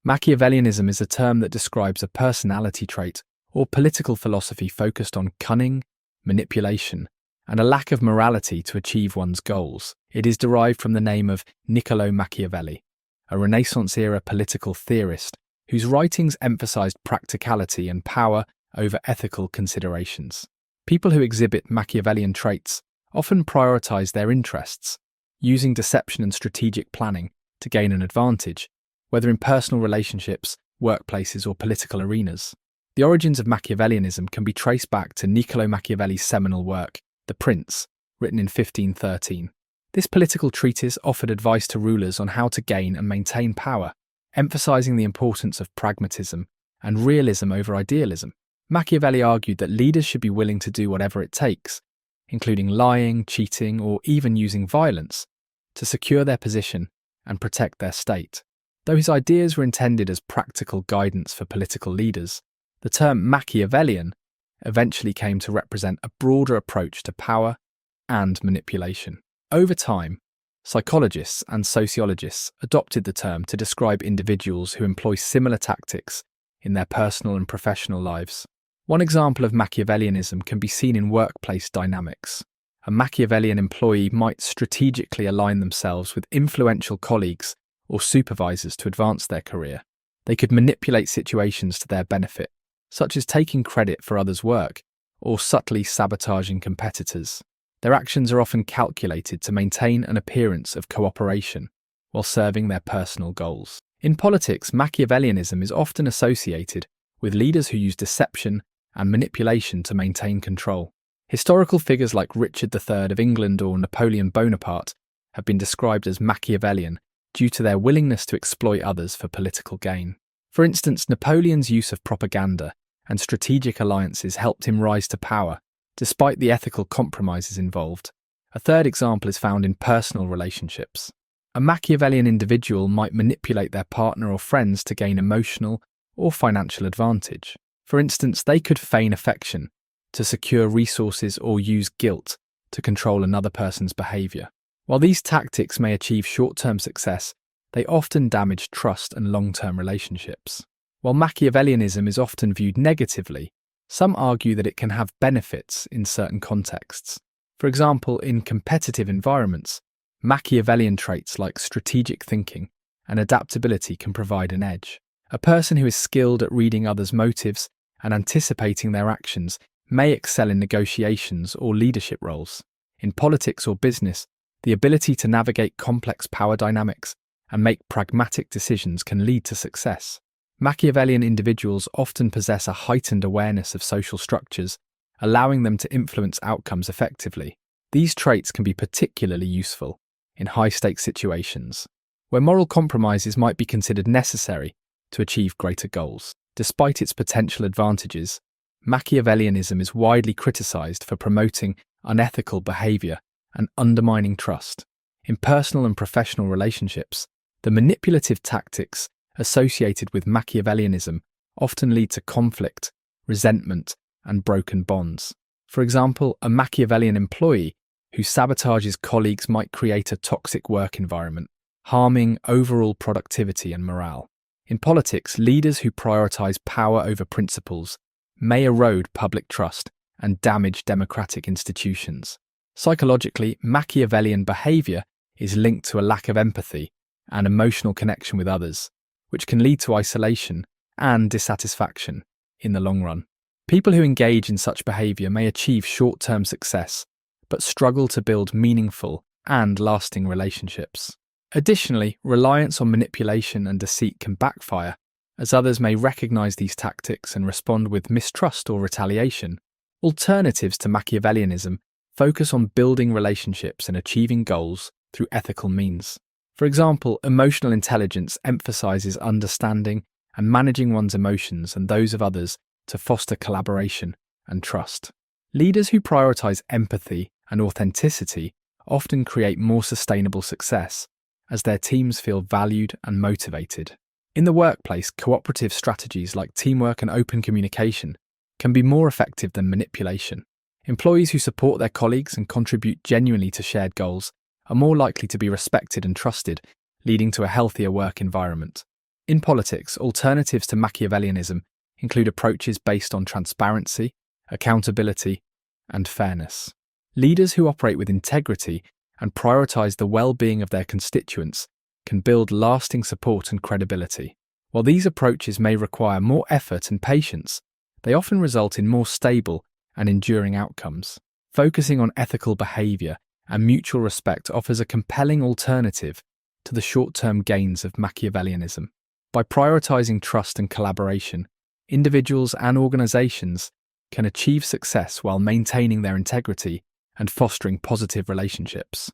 Machiavellianism is a term that describes a personality trait or political philosophy focused on cunning, manipulation, and a lack of morality to achieve one's goals. It is derived from the name of Niccolò Machiavelli, a Renaissance-era political theorist whose writings emphasized practicality and power over ethical considerations. People who exhibit Machiavellian traits often prioritize their interests, using deception and strategic planning to gain an advantage, whether in personal relationships, workplaces, or political arenas. The origins of Machiavellianism can be traced back to Niccolò Machiavelli's seminal work, The Prince, written in 1513. This political treatise offered advice to rulers on how to gain and maintain power, emphasizing the importance of pragmatism and realism over idealism. Machiavelli argued that leaders should be willing to do whatever it takes, including lying, cheating, or even using violence, to secure their position and protect their state. Though his ideas were intended as practical guidance for political leaders, the term Machiavellian eventually came to represent a broader approach to power and manipulation. Over time, psychologists and sociologists adopted the term to describe individuals who employ similar tactics in their personal and professional lives. One example of Machiavellianism can be seen in workplace dynamics. A Machiavellian employee might strategically align themselves with influential colleagues or supervisors to advance their career. They could manipulate situations to their benefit, such as taking credit for others' work or subtly sabotaging competitors. Their actions are often calculated to maintain an appearance of cooperation while serving their personal goals. In politics, Machiavellianism is often associated with leaders who use deception and manipulation to maintain control. Historical figures like Richard III of England or Napoleon Bonaparte have been described as Machiavellian due to their willingness to exploit others for political gain. For instance, Napoleon's use of propaganda and strategic alliances helped him rise to power, despite the ethical compromises involved. A third example is found in personal relationships. A Machiavellian individual might manipulate their partner or friends to gain emotional or financial advantage. For instance, they could feign affection to secure resources or use guilt to control another person's behavior. While these tactics may achieve short-term success, they often damage trust and long-term relationships. While Machiavellianism is often viewed negatively, some argue that it can have benefits in certain contexts. For example, in competitive environments, Machiavellian traits like strategic thinking and adaptability can provide an edge. A person who is skilled at reading others' motives and anticipating their actions may excel in negotiations or leadership roles. In politics or business, the ability to navigate complex power dynamics and make pragmatic decisions can lead to success. Machiavellian individuals often possess a heightened awareness of social structures, allowing them to influence outcomes effectively. These traits can be particularly useful in high-stakes situations, where moral compromises might be considered necessary to achieve greater goals. Despite its potential advantages, Machiavellianism is widely criticized for promoting unethical behavior and undermining trust. In personal and professional relationships, the manipulative tactics associated with Machiavellianism often lead to conflict, resentment, and broken bonds. For example, a Machiavellian employee who sabotages colleagues might create a toxic work environment, harming overall productivity and morale. In politics, leaders who prioritize power over principles may erode public trust and damage democratic institutions. Psychologically, Machiavellian behavior is linked to a lack of empathy and emotional connection with others, which can lead to isolation and dissatisfaction in the long run. People who engage in such behavior may achieve short-term success, but struggle to build meaningful and lasting relationships. Additionally, reliance on manipulation and deceit can backfire, as others may recognize these tactics and respond with mistrust or retaliation. Alternatives to Machiavellianism focus on building relationships and achieving goals through ethical means. For example, emotional intelligence emphasizes understanding and managing one's emotions and those of others to foster collaboration and trust. Leaders who prioritize empathy and authenticity often create more sustainable success, as their teams feel valued and motivated. In the workplace, cooperative strategies like teamwork and open communication can be more effective than manipulation. Employees who support their colleagues and contribute genuinely to shared goals are more likely to be respected and trusted, leading to a healthier work environment. In politics, alternatives to Machiavellianism include approaches based on transparency, accountability, and fairness. Leaders who operate with integrity and prioritize the well-being of their constituents can build lasting support and credibility. While these approaches may require more effort and patience, they often result in more stable and enduring outcomes. Focusing on ethical behavior and mutual respect offers a compelling alternative to the short-term gains of Machiavellianism. By prioritizing trust and collaboration, individuals and organizations can achieve success while maintaining their integrity and fostering positive relationships.